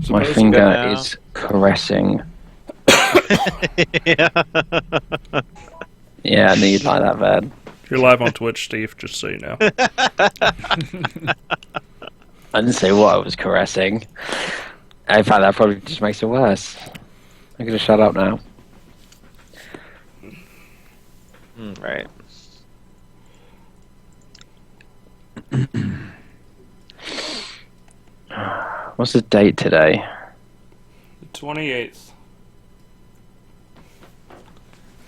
My finger is caressing. Yeah. Yeah, I knew you'd like that, bad. You're live on Twitch, Steve, just so you know. I didn't say what I was caressing. In fact, that probably just makes it worse. I'm gonna shut up now. Right. What's the date today? The 28th.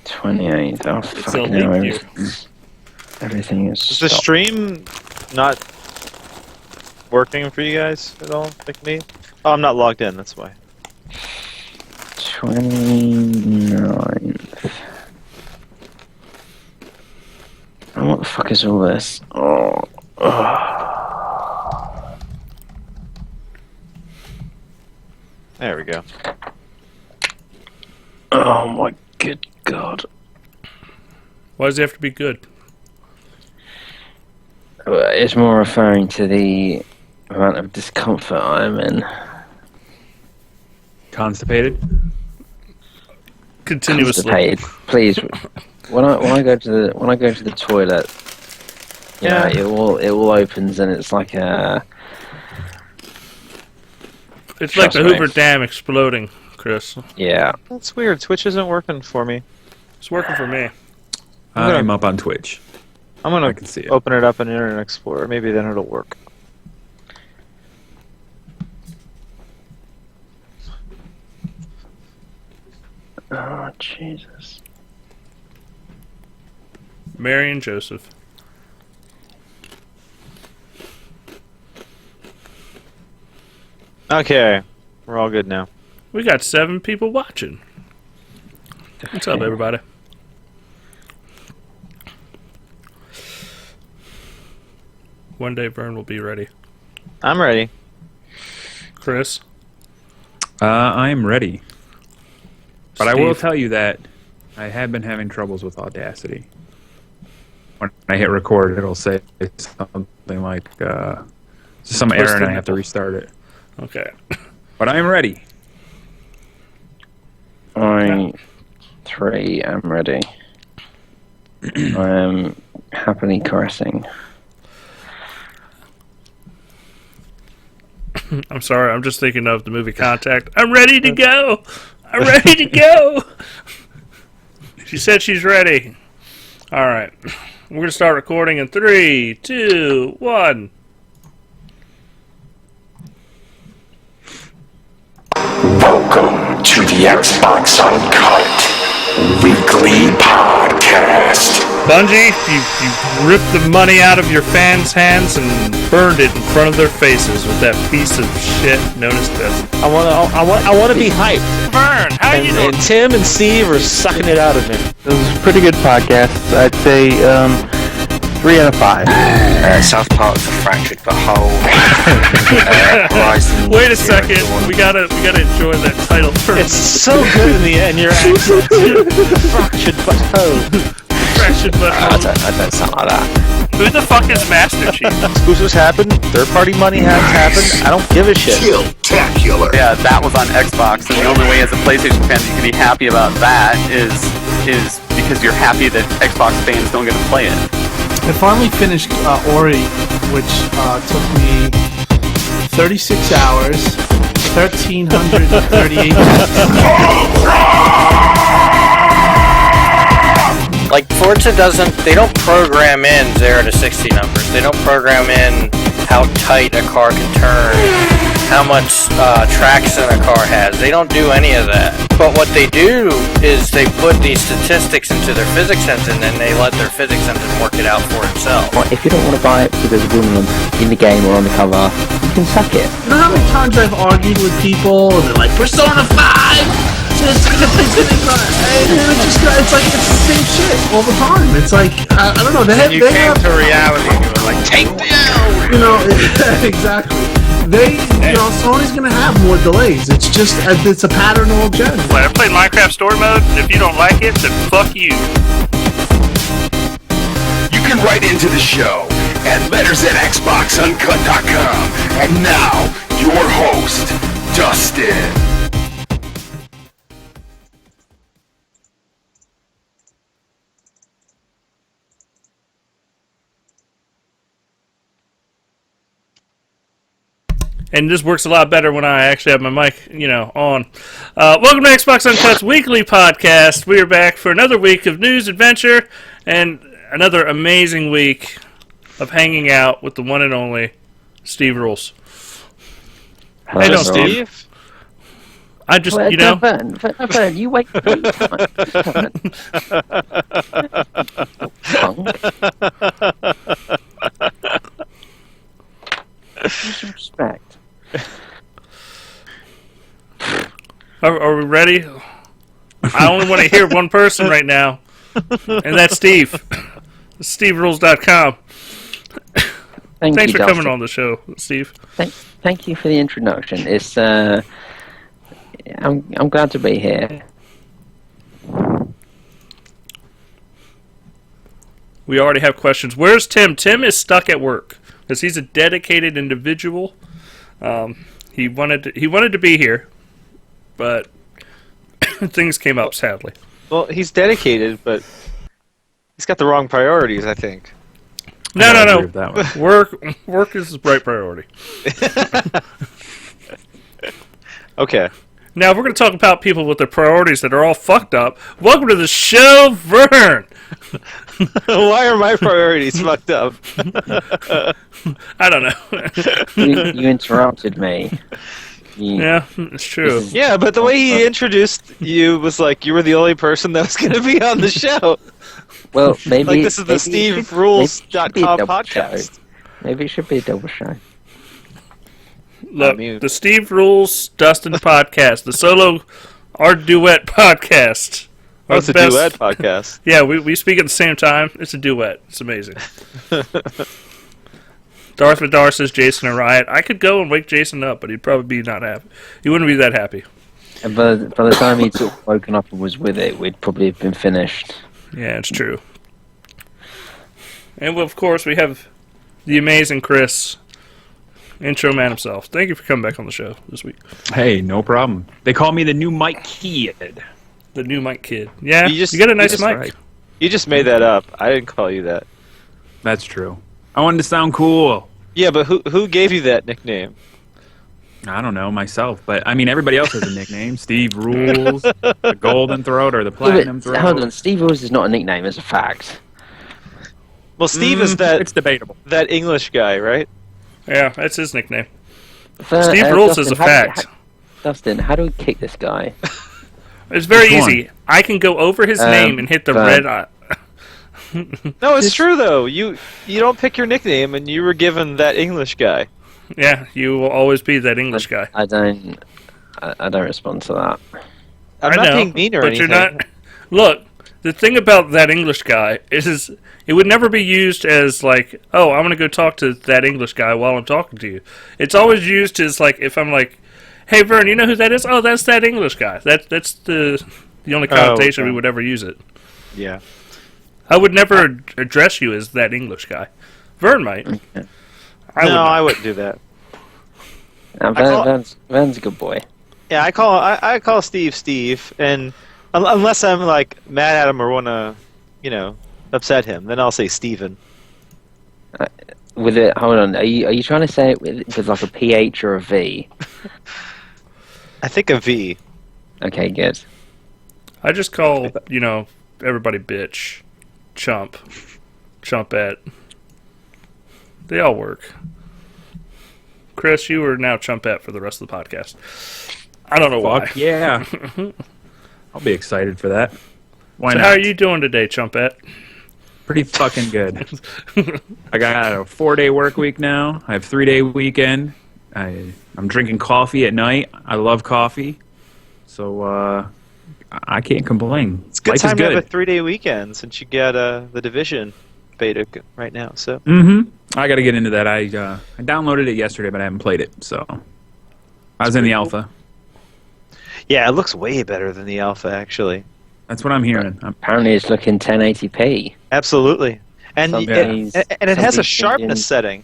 28th. Oh, It's fuck a no. leap year. Everything is Is the stopped. stream not working for you guys at all? Like me? Oh, I'm not logged in, that's why. 29th. Oh, what the fuck is all this? Oh. There we go. Oh my good god. Why does it have to be good? It's more referring to the amount of discomfort I'm in. Constipated? Continuously. Constipated. Please, when I go to the toilet, you know, it all opens and it's like a. It's like the Trust me. Hoover Dam exploding, Chris. Yeah. That's weird. Twitch isn't working for me. It's working for me. I'm up on Twitch. I'm gonna I can see it. open it up in Internet Explorer. Maybe then it'll work. Oh Jesus. Mary and Joseph. Okay, we're all good now. We got 7 people watching. What's up, everybody? One day Vern will be ready. I'm ready. Chris? I'm ready. But I will Steve? tell you that I have been having troubles with Audacity. When I hit record, it'll say something like some error and I have to restart it. Okay. But I am ready. I am ready. I am happily caressing. I'm sorry, I'm just thinking of the movie Contact. I'm ready to go! I'm ready to go! She said she's ready. Alright. We're going to start recording in 3, 2, 1. Welcome to the Xbox Uncut Weekly Podcast. Bungie, you ripped the money out of your fans' hands and burned it in front of their faces with that piece of shit known as this. I want to be hyped. Vern, how you doing? And Tim and Steve are sucking it out of me. It was a pretty good podcast. I'd say 3 out of 5. South Park's a fractured but whole. Horizon Wait a Zero second, Dawn. we gotta enjoy that title first. It's so good in the end. Your accent too. Fractured but whole. Fractured but I don't sound like that. Who the fuck is Master Chief? Exclusives happen. Third-party money has happened. I don't give a shit. Killtacular. Yeah, that was on Xbox, and the only way as a PlayStation fan you can be happy about that is because you're happy that Xbox fans don't get to play it. I finally finished Ori, which took me 36 hours, 1,338 Like, Forza they don't program in 0 to 60 numbers. They don't program in how tight a car can turn, how much traction a car has. They don't do any of that. But what they do is they put these statistics into their physics engine and they let their physics engine work it out for itself. Well, if you don't want to buy it because there's a woman in the game or on the cover, you can suck it. You know how many times I've argued with people and they're like, Persona 5! It's like it's the same shit all the time. It's like, I don't know. They came to reality and you were like, take the L! You know, exactly. Sony's gonna have more delays. It's just, it's a pattern all gen. When I play Minecraft Story Mode, and if you don't like it, then fuck you. You can write into the show at letters@xboxuncut.com. And now, your host, Dustin. And this works a lot better when I actually have my mic, on. Welcome to Xbox Uncut's weekly podcast. We are back for another week of news, adventure, and another amazing week of hanging out with the one and only Steve Rules. Hey, no, Steve. I just, Vern, you wait time. Respect. Are we ready? I only want to hear one person right now, and that's Steve. SteveRules.com. Thanks for coming on the show, Steve. Thank you for the introduction. It's I'm glad to be here. We already have questions. Where's Tim? Tim is stuck at work because he's a dedicated individual. He wanted to be here, but things came up sadly. Well, he's dedicated, but he's got the wrong priorities, I think. No. Work is his right priority. Okay. Now, we're going to talk about people with their priorities that are all fucked up. Welcome to the show, Vern! Why are my priorities fucked up? I don't know. You interrupted me. Yeah, it's true. Yeah, but the way he introduced you was like you were the only person that was going to be on the show. Well, maybe... Like this is the SteveRules.com podcast. Maybe it should be a double show. Look, the Steve Rules Dustin podcast, the solo our duet podcast. Oh, it's a duet podcast. Yeah, we speak at the same time. It's a duet. It's amazing. Darth Vadar says Jason and Riot. I could go and wake Jason up, but he'd probably be not happy. He wouldn't be that happy. And by the time he'd sort of woken up and was with it, we'd probably have been finished. Yeah, it's true. And, of course, we have the amazing Chris, intro man himself. Thank you for coming back on the show this week. Hey, no problem. They call me the new Mike Kid. The new Mike Kid. Yeah, you got a nice mic. Right. You just made that up. I didn't call you that. That's true. I wanted to sound cool. Yeah, but who gave you that nickname? I don't know, myself. But, I mean, everybody else has a nickname. Steve Rules, the Golden Throat, or the Platinum Throat. Hold on, Steve Rules is not a nickname, it's a fact. Well, Steve is that... It's debatable. That English guy, right? Yeah, that's his nickname. Steve Rules is a fact. Dustin, how do we kick this guy? It's very easy. I can go over his name and hit the red eye. No, it's true though. You don't pick your nickname, and you were given that English guy. Yeah, you will always be that English guy. I don't respond to that. I'm not being mean or anything. You're not. Look, the thing about that English guy is it would never be used as like, oh, I'm gonna go talk to that English guy while I'm talking to you. It's always used as like if I'm like, hey Vern, you know who that is? Oh, that's that English guy. That's the only connotation we would ever use it. Yeah. I would never address you as that English guy. Vern might. Okay. I wouldn't do that. Vern's a good boy. Yeah, I call Steve, and unless I'm like mad at him or want to, upset him, then I'll say Steven. With it, hold on. Are you trying to say it with like a PH or a V? I think a V. Okay, good. I just call everybody bitch, chump, chumpette. They all work. Chris, you are now chumpette for the rest of the podcast. I don't know why. Yeah. I'll be excited for that. Why not? How are you doing today, chumpette? Pretty fucking good. I got a 4-day work week now. I have 3-day weekend. I'm drinking coffee at night. I love coffee. So I can't complain. It's a good Life time is good. to have a 3-day weekend since you got the Division beta right now. So I got to get into that. I downloaded it yesterday, but I haven't played it. So I was in the alpha. Yeah, it looks way better than the alpha, actually. That's what I'm hearing. Apparently, it's looking 1080p. Absolutely, and it has a sharpness setting.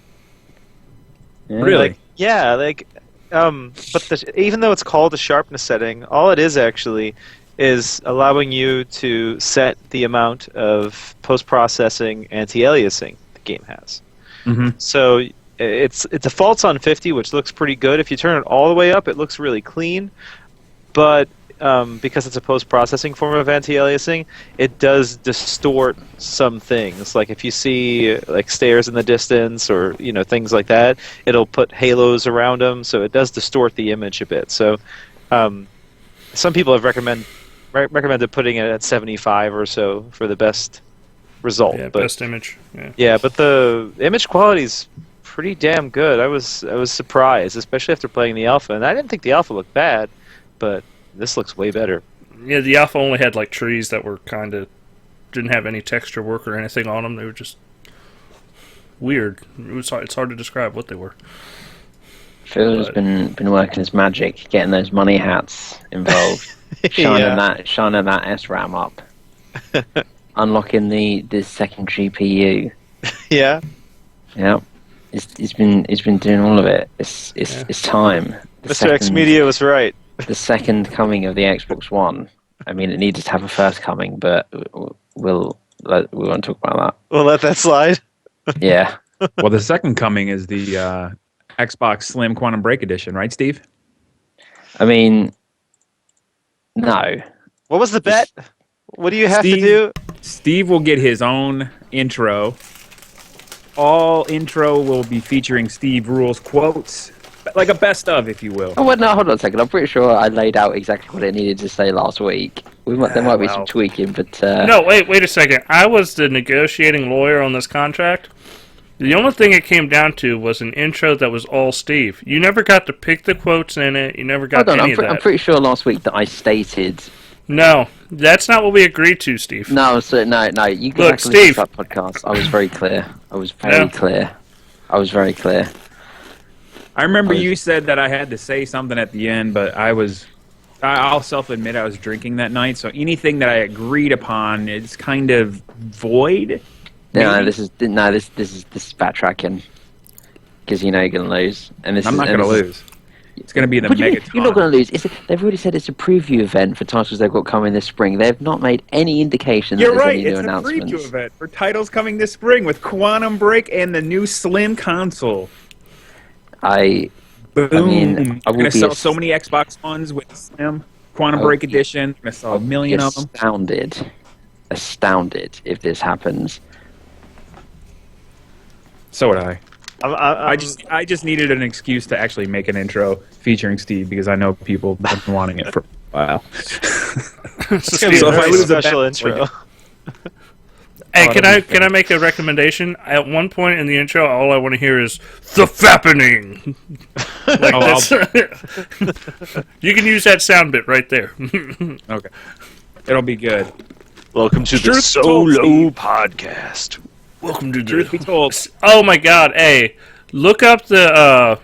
Yeah. Really? Like even though it's called a sharpness setting, all it is actually is allowing you to set the amount of post-processing anti-aliasing the game has. Mm-hmm. So it defaults on 50, which looks pretty good. If you turn it all the way up, it looks really clean. But because it's a post-processing form of anti-aliasing, it does distort some things. Like if you see like stairs in the distance or things like that, it'll put halos around them, so it does distort the image a bit. So some people have recommended putting it at 75 or so for the best result. Yeah, best image. Yeah, but the image quality is pretty damn good. I was surprised, especially after playing the alpha, and I didn't think the alpha looked bad, but this looks way better. Yeah, the alpha only had like trees that were kind of didn't have any texture work or anything on them. They were just weird. It's hard to describe what they were. Phil's been working his magic, getting those money hats involved, shining that SRAM up, unlocking the second GPU. Yeah. Yeah. He's been doing all of it. It's time. Mr. Xmedia was right. The second coming of the Xbox One. I mean, it needed to have a first coming, but we won't talk about that. We'll let that slide. Yeah. Well, the second coming is the Xbox Slim Quantum Break Edition, right, Steve? I mean, no. What was the bet? What do you have to do? Steve will get his own intro. All intro will be featuring Steve Rule's quotes, like a best of, if you will. Oh, well, no, hold on a second. I'm pretty sure I laid out exactly what it needed to say last week. There might be some tweaking, but... No, wait a second. I was the negotiating lawyer on this contract. The only thing it came down to was an intro that was all Steve. You never got to pick the quotes in it. You never got any of that. I'm pretty sure last week that I stated... No, that's not what we agreed to, Steve. No, no. You go Look, back and listen Steve. to that podcast. I was very clear. I was very clear. I remember you said that I had to say something at the end, but I'll self-admit I was drinking that night, so anything that I agreed upon is kind of void. No, this is backtracking because you know you're gonna lose, and I'm not gonna lose. It's going to be the Megaton. You're not going to lose. They've already said it's a preview event for titles they've got coming this spring. They've not made any indication that You're there's right. any new It's a announcements. preview event for titles coming this spring with Quantum Break and the new Slim console. Boom. We're going to sell so many Xbox Ones with Slim Quantum Break Edition. We're going to sell 1 million of them. Astounded if this happens. So would I. I just needed an excuse to actually make an intro featuring Steve because I know people have been wanting it for a while. It's going to be a very special intro. Hey, can I make a recommendation? At one point in the intro, all I want to hear is the fappening. You can use that sound bit right there. Okay, it'll be good. Welcome to the Solo Podcast. Welcome to Truth be told. Oh my God! Hey, look up the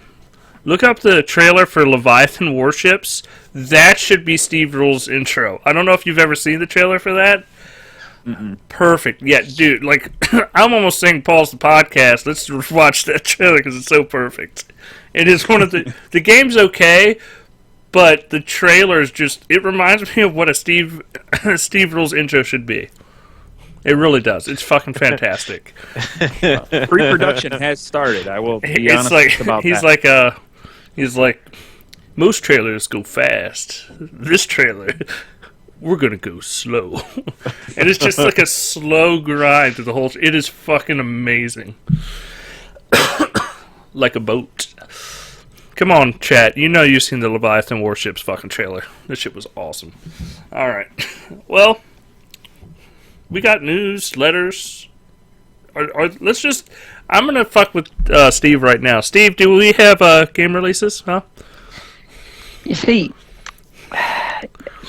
trailer for Leviathan Warships. That should be Steve Rule's intro. I don't know if you've ever seen the trailer for that. Mm-mm. Perfect. Yeah, dude. Like, I'm almost saying pause the podcast. Let's watch that trailer because it's so perfect. It is one of the game's okay, but the trailer is just. It reminds me of what a Steve Rule's intro should be. It really does. It's fucking fantastic. Pre-production has started. I will be honest about that. He's like, most trailers go fast. This trailer, we're gonna go slow, and it's just like a slow grind through the whole. It is fucking amazing, like a boat. Come on, chat. You know you've seen the Leviathan Warships fucking trailer. This shit was awesome. All right, well. We got news, letters. Let's just... I'm going to fuck with Steve right now. Steve, do we have game releases? Huh? You see,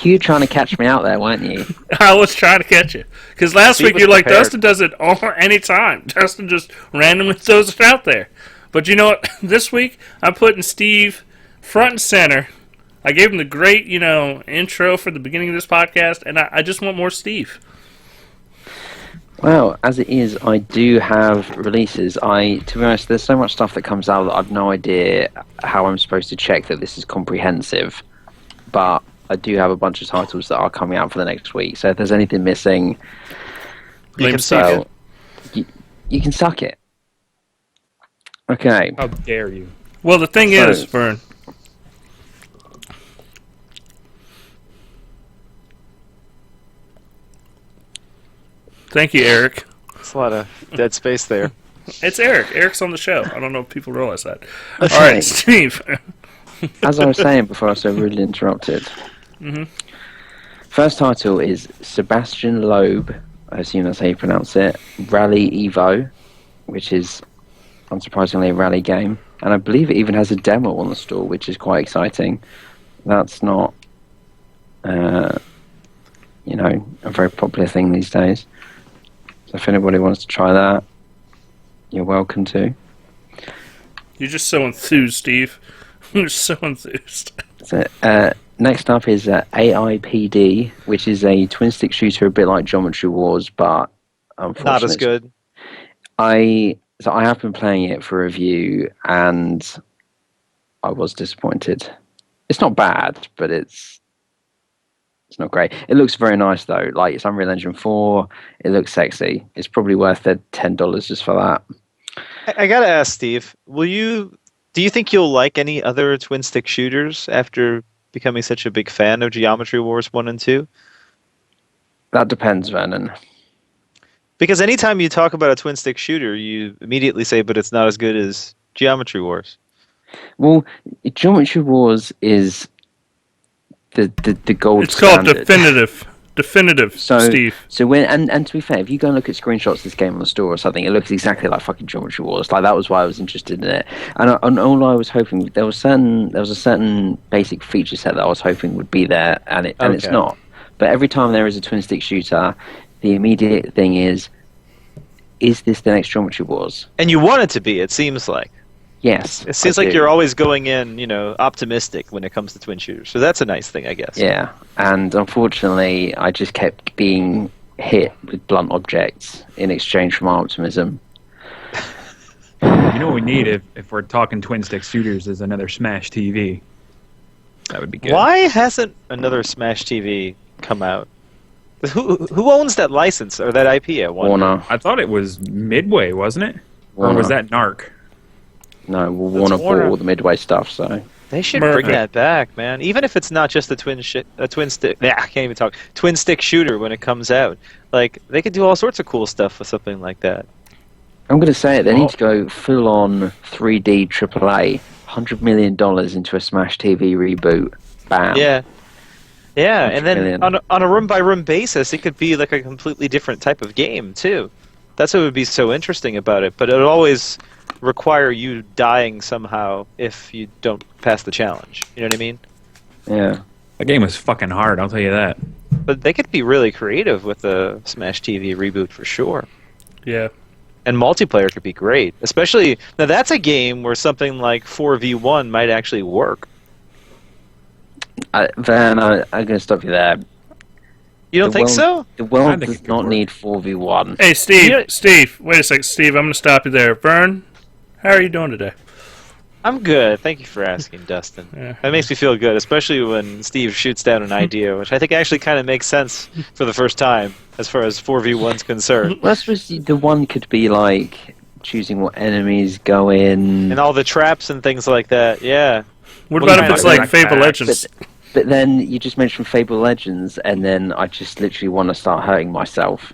you were trying to catch me out there, weren't you? I was trying to catch you. Because last week you're like, Dustin does it any time. Dustin just randomly throws it out there. But you know what? This week, I'm putting Steve front and center. I gave him the great, intro for the beginning of this podcast, and I just want more Steve. Well, as it is, I do have releases. To be honest, there's so much stuff that comes out that I've no idea how I'm supposed to check that this is comprehensive. But I do have a bunch of titles that are coming out for the next week. So if there's anything missing, you can suck it. You can suck it. Okay. How dare you? Well, the thing is, Vern. Thank you, Eric. There's a lot of dead space there. It's Eric. Eric's on the show. I don't know if people realize that. All right, Steve. As I was saying before I was so rudely interrupted. Mm-hmm. First title is Sebastian Loeb. I assume that's how you pronounce it. Rally Evo, which is unsurprisingly a rally game. And I believe it even has a demo on the store, which is quite exciting. That's not, a very popular thing these days. So if anybody wants to try that, you're welcome to. You're just so enthused, Steve. You're so enthused. So, next up is AIPD, which is a twin-stick shooter, a bit like Geometry Wars, but unfortunately not as good. I have been playing it for review, and I was disappointed. It's not bad, but it's not great. It looks very nice though. Like, it's Unreal Engine 4. It looks sexy. It's probably worth the $10 just for that. I gotta ask, Steve. Do you think you'll like any other twin stick shooters after becoming such a big fan of Geometry Wars 1 and 2? That depends, Vernon. Because anytime you talk about a twin stick shooter, you immediately say, but it's not as good as Geometry Wars. Well, Geometry Wars is the gold It's called standard. definitive, Steve. So when and to be fair, if you go and look at screenshots of this game on the store or something, it looks exactly like fucking Geometry Wars. Like, that was why I was interested in it. And all I was hoping, there was a certain basic feature set that I was hoping would be there, and it's not. But every time there is a twin stick shooter, the immediate thing is this the next Geometry Wars? And you want it to be, it seems like. Yes. It seems like you're always going in, optimistic when it comes to twin shooters. So that's a nice thing, I guess. Yeah, and unfortunately, I just kept being hit with blunt objects in exchange for my optimism. You know what we need if we're talking twin stick shooters is another Smash TV. That would be good. Why hasn't another Smash TV come out? Who owns that license or that IP at Warner. I thought it was Midway, wasn't it? Warner. Or was that Narc? No, Warner bought all the Midway stuff, so they should bring that back, man. Even if it's not just a twin stick. I can't even talk. Twin stick shooter when it comes out, like, they could do all sorts of cool stuff with something like that. I'm going to say it. They need to go full on 3D AAA, $100 million into a Smash TV reboot. Bam. Yeah, and then million. on a room by room basis, it could be like a completely different type of game too. That's what would be so interesting about it. But it would always require you dying somehow if you don't pass the challenge. You know what I mean? Yeah. That game was fucking hard, I'll tell you that. But they could be really creative with the Smash TV reboot for sure. Yeah. And multiplayer could be great. Especially, now that's a game where something like 4v1 might actually work. Van, I'm going to stop you there. You don't think so? The world does not need 4v1. Hey, Steve, wait a second. Steve, I'm going to stop you there. Vern, how are you doing today? I'm good. Thank you for asking, Dustin. Yeah. That makes me feel good, especially when Steve shoots down an idea, which I think actually kind of makes sense for the first time as far as 4v1's concerned. Well, I suppose the one could be like choosing what enemies go in. And all the traps and things like that, yeah. What about if it's like Fable Legends? But then you just mentioned Fable Legends, and then I just literally want to start hurting myself.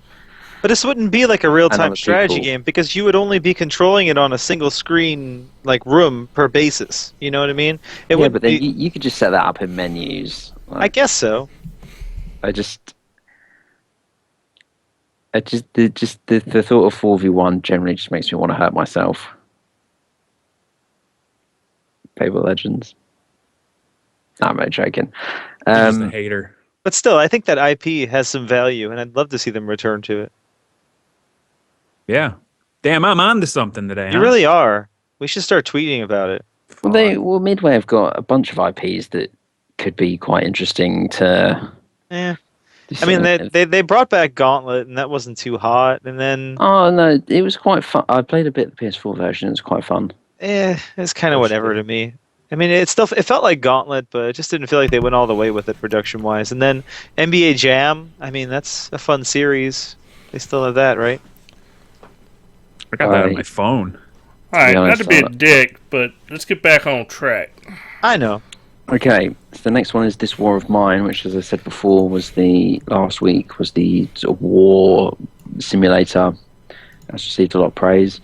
But this wouldn't be like a real-time strategy people. game because you would only be controlling it on a single screen, like, room per basis. You know what I mean? But then you could just set that up in menus. Like, I guess so. the thought of 4v1 generally just makes me want to hurt myself. Fable Legends. No, I'm only joking. Just a hater. But still, I think that IP has some value, and I'd love to see them return to it. Yeah. Damn, I'm on to something today. You really are. We should start tweeting about it. Well, Midway have got a bunch of IPs that could be quite interesting to. Yeah. I mean, they brought back Gauntlet, and that wasn't too hot. And then Oh no, it was quite fun. I played a bit of the PS4 version. It was quite fun. it's kind of whatever to me. I mean, it felt like Gauntlet, but it just didn't feel like they went all the way with it production wise. And then NBA Jam. I mean, that's a fun series. They still have that, right? I got that on my phone. All right, not to be a dick, but let's get back on track. I know. Okay, so the next one is This War of Mine, which, as I said before, was the last week was the sort of war simulator. That's received a lot of praise.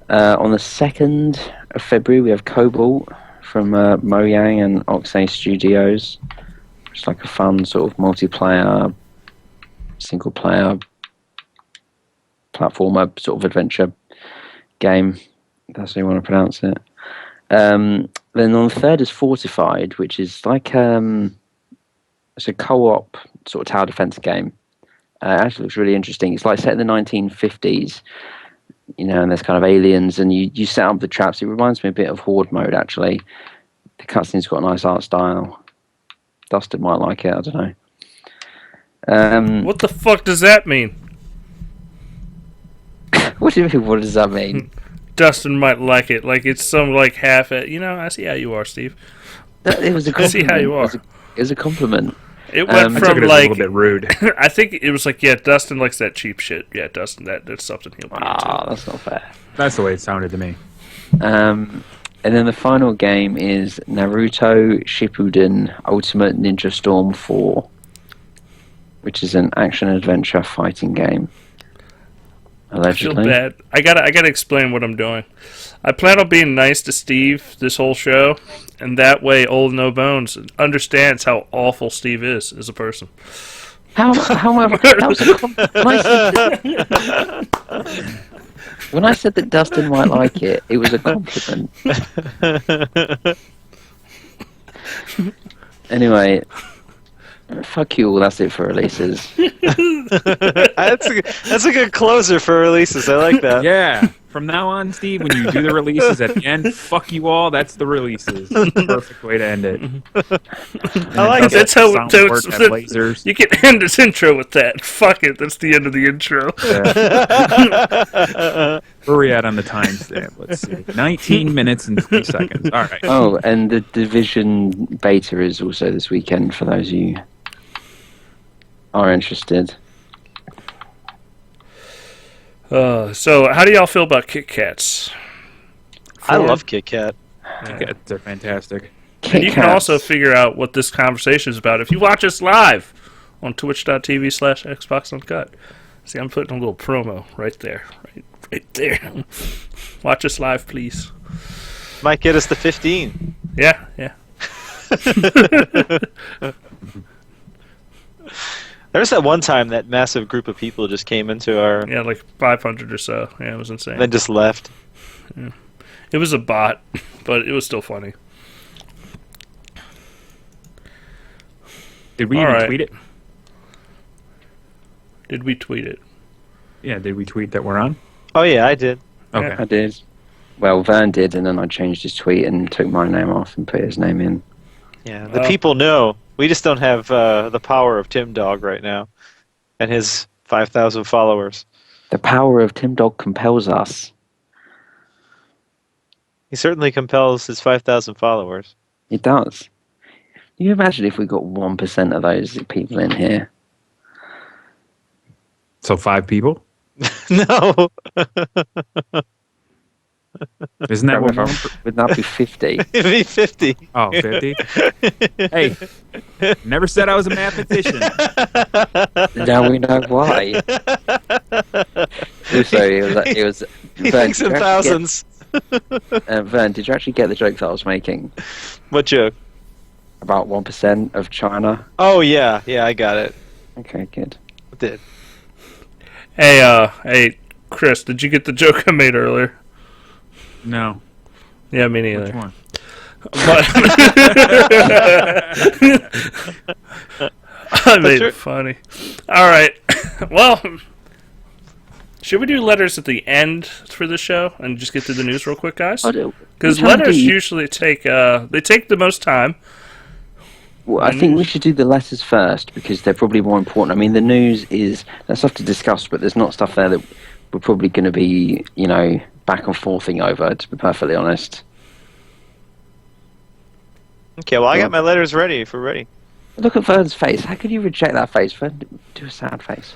On the 2nd of February, we have Cobalt from Mojang and Oxay Studios. It's like a fun sort of multiplayer, single-player platformer sort of adventure game. That's how you want to pronounce it. Then on the 3rd is Fortified, which is like it's a co-op sort of tower defense game. It actually looks really interesting. It's like set in the 1950s, and there's kind of aliens, and you set up the traps. It reminds me a bit of Horde mode, actually. The cutscene's got a nice art style. Dustin might like it, I don't know. What the fuck does that mean? What do you mean, what does that mean? Dustin might like it. Like it's some like half. I see how you are, Steve. It was a compliment. I see how you are. It was a compliment. It went I from took it as like a little bit rude. I think it was like, yeah, Dustin likes that cheap shit. Yeah, Dustin, that's something he'll be into. That's not fair. That's the way it sounded to me. And then the final game is Naruto Shippuden Ultimate Ninja Storm 4, which is an action-adventure fighting game. Allegedly. I feel bad. I gotta explain what I'm doing. I plan on being nice to Steve this whole show, and that way Old No Bones understands how awful Steve is as a person. That was a when I said that Dustin might like it, it was a compliment. Anyway, fuck you all, that's it for releases. That's a good closer for releases. I like that. Yeah. From now on, Steve, when you do the releases at the end, fuck you all, that's the releases. Perfect way to end it. I like it. That's how lasers. You can end this intro with that. Fuck it, that's the end of the intro. Yeah. Where are we at on the timestamp? Let's see. 19 minutes and 3 seconds. All right. Oh, and the Division beta is also this weekend for those of you who are interested. So how do y'all feel about Kit Kats? I love Kit Kat. Kit Kats are fantastic. And you can also figure out what this conversation is about if you watch us live on twitch.tv/Xbox Uncut. See, I'm putting a little promo right there. Right there. Watch us live, please. Might get us to 15. Yeah. There's that one time that massive group of people just came into our... Yeah, like 500 or so. Yeah, it was insane. Then just left. Yeah. It was a bot, but it was still funny. Did we even tweet it? Did we tweet it? Yeah, did we tweet that we're on? Oh, yeah, I did. Okay. Yeah, I did. Well, Vern did, and then I changed his tweet and took my name off and put his name in. Yeah, the people know. We just don't have the power of Tim Dog right now and his 5,000 followers. The power of Tim Dog compels us. He certainly compels his 5,000 followers. It does. Can you imagine if we got 1% of those people in here? So 5 people? No. Isn't that what? Would that be 50? It'd be 50. Oh, 50? Hey, never said I was a mathematician. Now we know why. Also, it was He thinks in thousands. Vern, did you actually get the joke that I was making? What joke? About 1% of China? Oh, yeah. Yeah, I got it. Okay, good. I did. Hey, Chris, did you get the joke I made earlier? No. Yeah, me neither. Which one? But I made it funny. All right. Well, should we do letters at the end for the show and just get through the news real quick, guys? I'll do. Because letters usually take the most time. Well, I think we should do the letters first because they're probably more important. I mean, the news is there's stuff to discuss, but there's not stuff there that we're probably going to be, back and forthing over. To be perfectly honest. Okay, well, I got my letters ready. If we're ready. Look at Vern's face. How could you reject that face? Vern, do a sad face.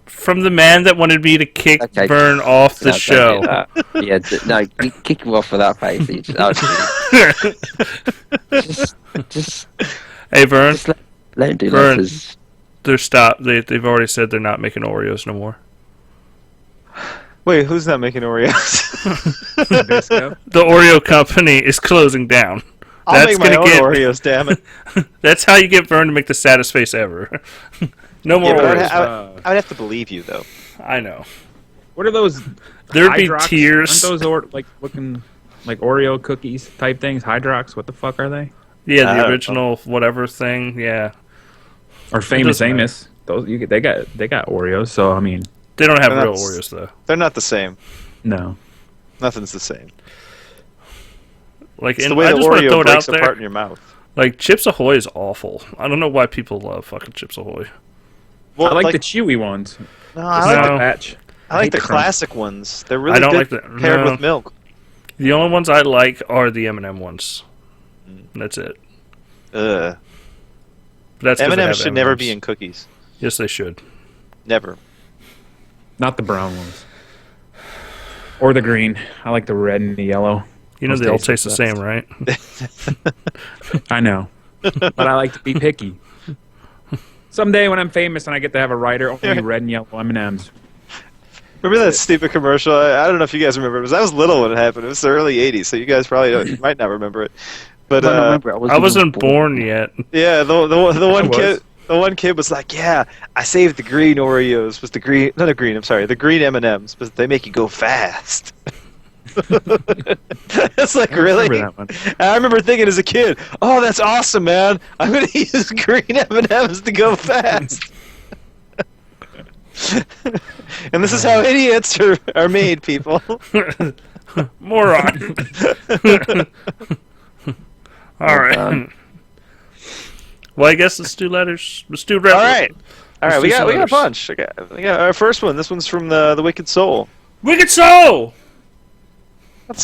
From the man that wanted me to kick Vern off the show. Yeah, no, kick him off with that face. Just hey, Vern. Just let him do Vern, letters. They're stopped. They've already said they're not making Oreos no more. Wait, who's not making Oreos? The Oreo company is closing down. I'll make my own Oreos, damn it. That's how you get Vern to make the saddest face ever. No more Oreos. I would have to believe you, though. I know. What are those? There'd be tears. Aren't those looking like Oreo cookies type things? Hydrox? What the fuck are they? Yeah, the original whatever thing. Yeah. Or Famous Amos. Those they got Oreos. So I mean, they don't have real Oreos though. They're not the same. No. Nothing's the same. Like, it's the way I the just want to throw Oreo it out breaks there. apart in your mouth. Like, Chips Ahoy is awful. I don't know why people love fucking Chips Ahoy. Well, I like the chewy ones. No, I like the patch. I like the classic ones. They're really good paired with milk. The only ones I like are the M&M ones. That's it. Ugh. That's M&M's should never be in cookies. Yes, they should. Never. Not the brown ones. Or the green. I like the red and the yellow. You know they all taste the same, right? I know. But I like to be picky. Someday when I'm famous and I get to have a writer, only red and yellow M&Ms. Remember that stupid commercial? I don't know if you guys remember it. I was little when it happened. It was the early 80s, so you guys probably might not remember it. But I wasn't born yet. Yeah, the one kid was like, "Yeah, I saved the green Oreos. Was the green? Not the green. I'm sorry, the green M&Ms, but they make you go fast." It's like, really? I remember thinking as a kid, "Oh, that's awesome, man! I'm going to use green M&Ms to go fast." And this is how idiots are made, people. Moron. All right. Well, I guess let's do letters. Let's do red. All right. We got a bunch. We got our first one. This one's from the Wicked Soul. Wicked Soul.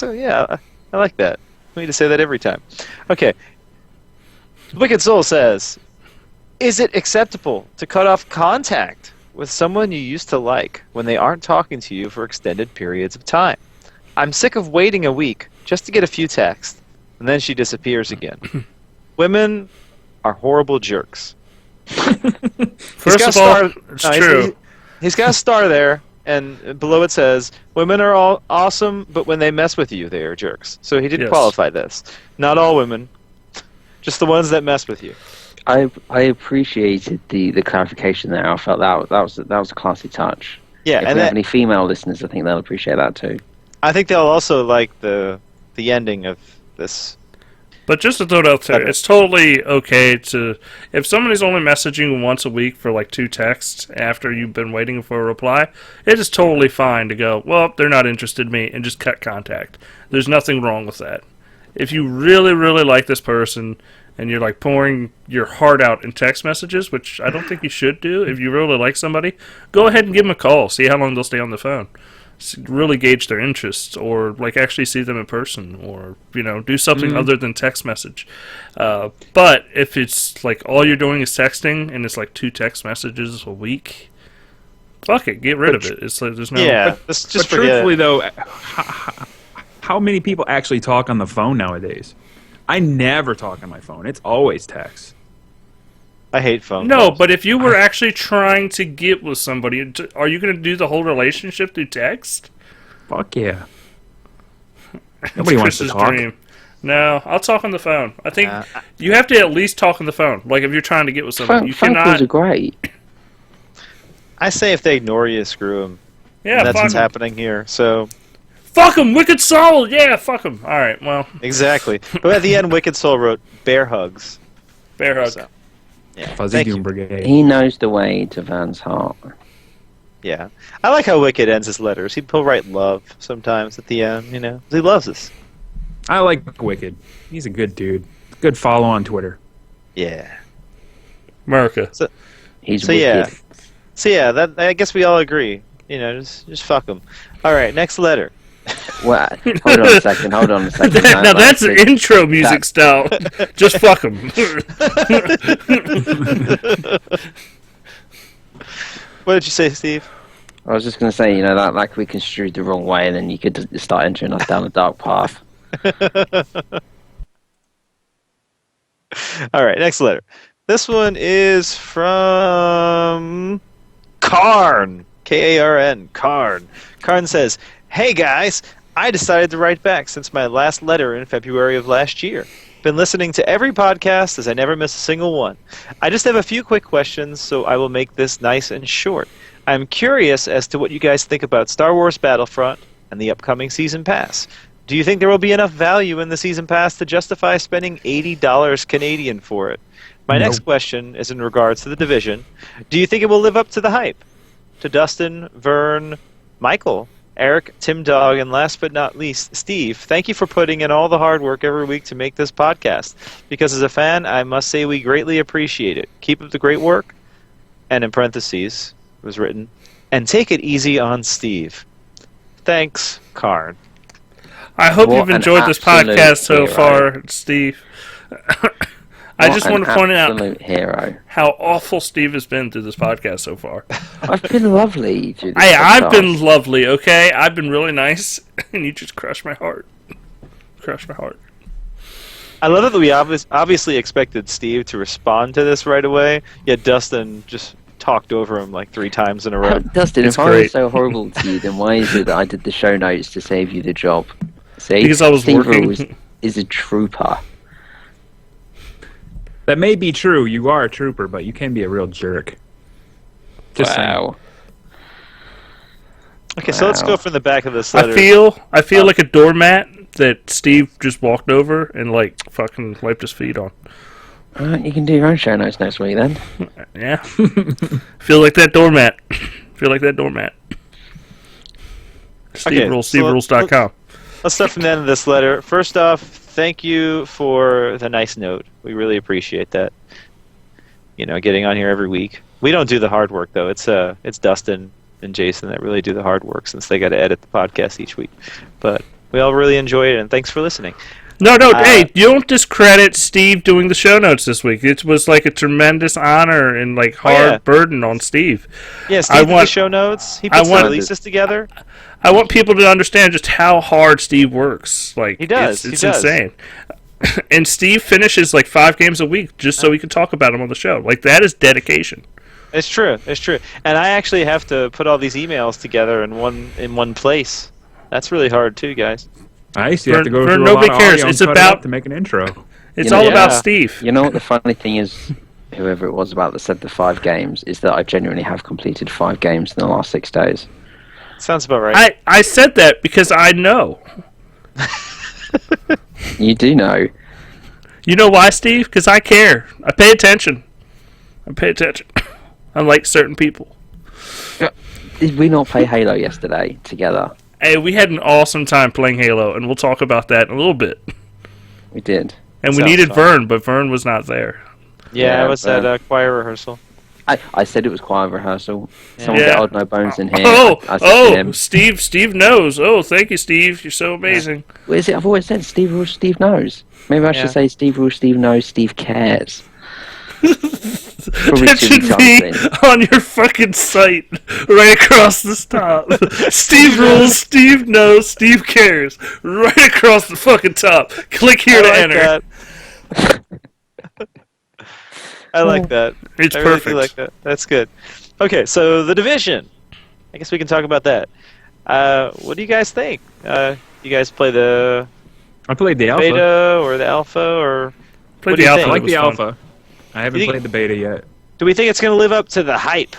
Yeah, I like that. We need to say that every time. Okay. Wicked Soul says, "Is it acceptable to cut off contact with someone you used to like when they aren't talking to you for extended periods of time? I'm sick of waiting a week just to get a few texts, and then she disappears again. Women are horrible jerks." First of all, it's true. He's got a star there, and below it says, "Women are all awesome, but when they mess with you, they are jerks." So he didn't qualify this. Not all women, just the ones that mess with you. I appreciated the clarification there. I felt that was a classy touch. Yeah, if we have any female listeners, I think they'll appreciate that too. I think they'll also like the ending of this. But just to throw it out there, it's totally okay to, if somebody's only messaging once a week for like 2 texts after you've been waiting for a reply, it is totally fine to go, well, they're not interested in me, and just cut contact. There's nothing wrong with that. If you really, really like this person, and you're like pouring your heart out in text messages, which I don't think you should do, if you really like somebody, go ahead and give them a call. See how long they'll stay on the phone. Really gauge their interests, or like actually see them in person, or do something other than text message. But if it's like all you're doing is texting and it's like 2 text messages a week, fuck it, get rid of it. It's like there's no. Yeah, but truthfully though, how many people actually talk on the phone nowadays? I never talk on my phone. It's always text. I hate phone No, calls. but if you were actually trying to get with somebody, are you going to do the whole relationship through text? Fuck yeah. Nobody wants to talk. Dream. No, I'll talk on the phone. I think you have to at least talk on the phone. Like if you're trying to get with somebody, you phone cannot. calls are great. I say if they ignore you, screw them. Yeah, and that's fuck what's 'em. happening here. So. Fuck them, Wicked Soul! Yeah, fuck them. All right, well. Exactly. But at the end, Wicked Soul wrote bear hugs. Bear hug. So, yeah. Fuzzy Doom Brigade. He knows the way to Van's heart. Yeah. I like how Wicked ends his letters. He'll write love sometimes at the end, you know. He loves us. I like Wicked. He's a good dude. Good follow on Twitter. Yeah. America. He's So wicked. that I guess we all agree. Just fuck them. All right, next letter. Well, hold on a second. Now that's an intro music style. Just fuck them. What did you say, Steve? I was just going to say, that could be construed the wrong way, and then you could start entering us down a dark path. All right, next letter. This one is from Karn. Karn. Karn. Karn says, "Hey guys, I decided to write back since my last letter in February of last year. Been listening to every podcast as I never miss a single one. I just have a few quick questions, so I will make this nice and short. I'm curious as to what you guys think about Star Wars Battlefront and the upcoming Season Pass. Do you think there will be enough value in the Season Pass to justify spending $80 Canadian for it? My next question is in regards to The Division. Do you think it will live up to the hype? To Dustin, Vern, Michael, Eric, Tim Dog, and last but not least, Steve, thank you for putting in all the hard work every week to make this podcast. Because as a fan, I must say we greatly appreciate it. Keep up the great work." And in parentheses, it was written, "And take it easy on Steve. Thanks, Karn." I hope you've enjoyed this podcast so far, Steve. I just want to point out how awful Steve has been through this podcast so far. I've been lovely through this I've been lovely, okay? I've been really nice, and you just crushed my heart. Crushed my heart. I love that we obviously expected Steve to respond to this right away, yet Dustin just talked over him like 3 times in a row. Dustin, if I was so horrible to you, then why is it that I did the show notes to save you the job? See? Because I was Steve working. is a trooper. That may be true. You are a trooper, but you can be a real jerk. Just saying. Okay, so let's go from the back of this letter. I feel like a doormat that Steve just walked over and fucking wiped his feet on. Alright, you can do your own show notes next week then. Yeah. Feel like that doormat. Feel like that doormat. Steve Rules, SteveRules.com. Let's start from the end of this letter. First off, thank you for the nice note. We really appreciate that. Getting on here every week. We don't do the hard work though. It's Dustin and Jason that really do the hard work since they got to edit the podcast each week. But we all really enjoy it, and thanks for listening. No, hey, you don't discredit Steve doing the show notes this week. It was a tremendous honor and hard burden on Steve. Yeah, Steve did the show notes. He puts the releases together. I want people to understand just how hard Steve works. He does. It's insane. And Steve finishes 5 games a week just so we can talk about him on the show. That is dedication. It's true. And I actually have to put all these emails together in one place. That's really hard too, guys. Nice. You have to go through nobody a lot cares. Of It's audio and cut it about up to make an intro. It's all about Steve. You know what the funny thing is? Whoever it was about that said the 5 games is that I genuinely have completed 5 games in the last 6 days. Sounds about right. I said that because I know. You do know. You know why, Steve? Because I care. I pay attention. Unlike certain people. Did we not play Halo yesterday together? Hey, we had an awesome time playing Halo, and we'll talk about that in a little bit. We did. And we needed Vern, but Vern was not there. Yeah, I was at choir rehearsal. I said it was choir rehearsal. Someone get Odd No Bones in here. Steve knows. Oh, thank you, Steve. You're so amazing. What is it? I've always said Steve Rules, Steve knows. Maybe I should say Steve Rules, Steve knows, Steve cares. That should be on your fucking site, right across the top. Steve Rules, Steve knows, Steve cares. Right across the fucking top. Click here to enter. I like that. It's I really perfect. do like that. That's good. Okay, so The Division. I guess we can talk about that. What do you guys think? You guys play the... I played the alpha. Beta or the alpha, or... Played the alpha. I like the alpha. I haven't played the beta yet. Do we think it's going to live up to the hype?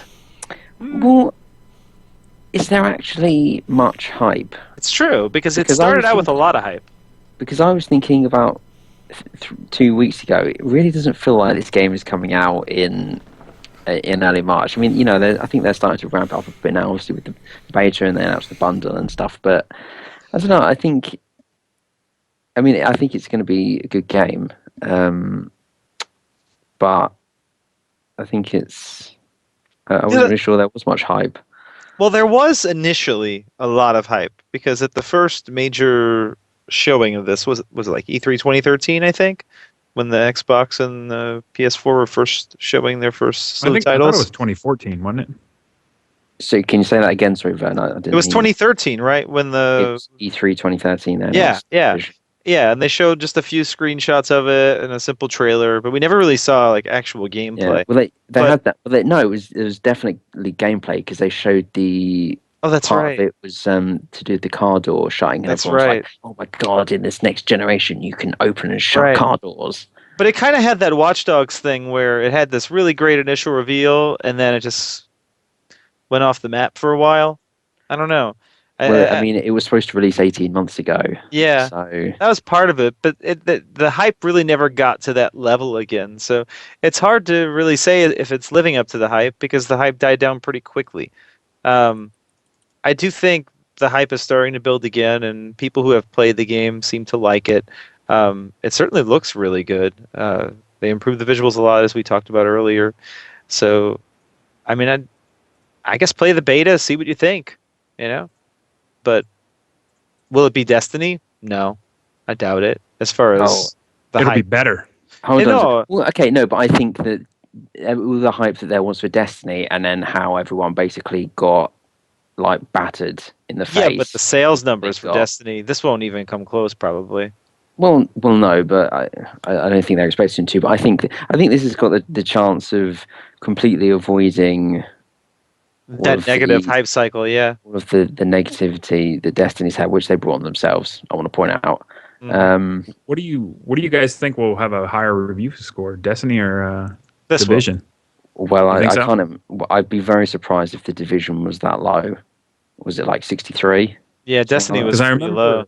Well, is there actually much hype? It's true, because it started out with a lot of hype. Because I was thinking about 2 weeks ago, it really doesn't feel like this game is coming out in early March. I mean, I think they're starting to ramp up a bit now, obviously with the beta, and they announced the bundle and stuff. But I don't know. I think it's going to be a good game. but I think it's. I wasn't really sure there was much hype. Well, there was initially a lot of hype because at the first major showing of this was it like E3 2013, I think, when the Xbox and the PS4 were first showing their first slew of I titles. thought it was 2014, wasn't it? So can you say that again? Sorry, Vern. I didn't. It was 2013, right? When It the was E3 2013. Then yeah, and they showed just a few screenshots of it and a simple trailer, but we never really saw like actual gameplay. Yeah. Well, they had that. Well, no, it was definitely gameplay because they showed the. Oh, that's part right. of it was to do with the car door shutting. And That's everyone's right. like, oh my god! In this next generation, you can open and shut Right. car doors. But it kind of had that Watch Dogs thing where it had this really great initial reveal, and then it just went off the map for a while. I don't know. Well, I mean, it was supposed to release 18 months ago. Yeah, So that was part of it, but the hype really never got to that level again. So it's hard to really say if it's living up to the hype because the hype died down pretty quickly. I do think the hype is starting to build again, and people who have played the game seem to like it. It certainly looks really good. They improved the visuals a lot, as we talked about earlier. So, I mean, I guess play the beta, see what you think, you know? But will it be Destiny? No, I doubt it. As far as the It'll hype. be better. hold Hey, on. no. Well, okay, no, but I think that all the hype that there was for Destiny, and then how everyone basically got like battered in the face. Yeah, but the sales numbers for got- Destiny, this won't even come close, probably. Well, no, but I don't think they're expecting to. But I think this has got the chance of completely avoiding That negative hype cycle, yeah. all of the negativity that Destiny's had, which they brought on themselves. I want to point out. Mm-hmm. What do you guys think will have a higher review score, Destiny or This Division? Well, I think so? can't. I'd be very surprised if the Division was that low. Was it like 63? Yeah, Destiny was Because I pretty remember low.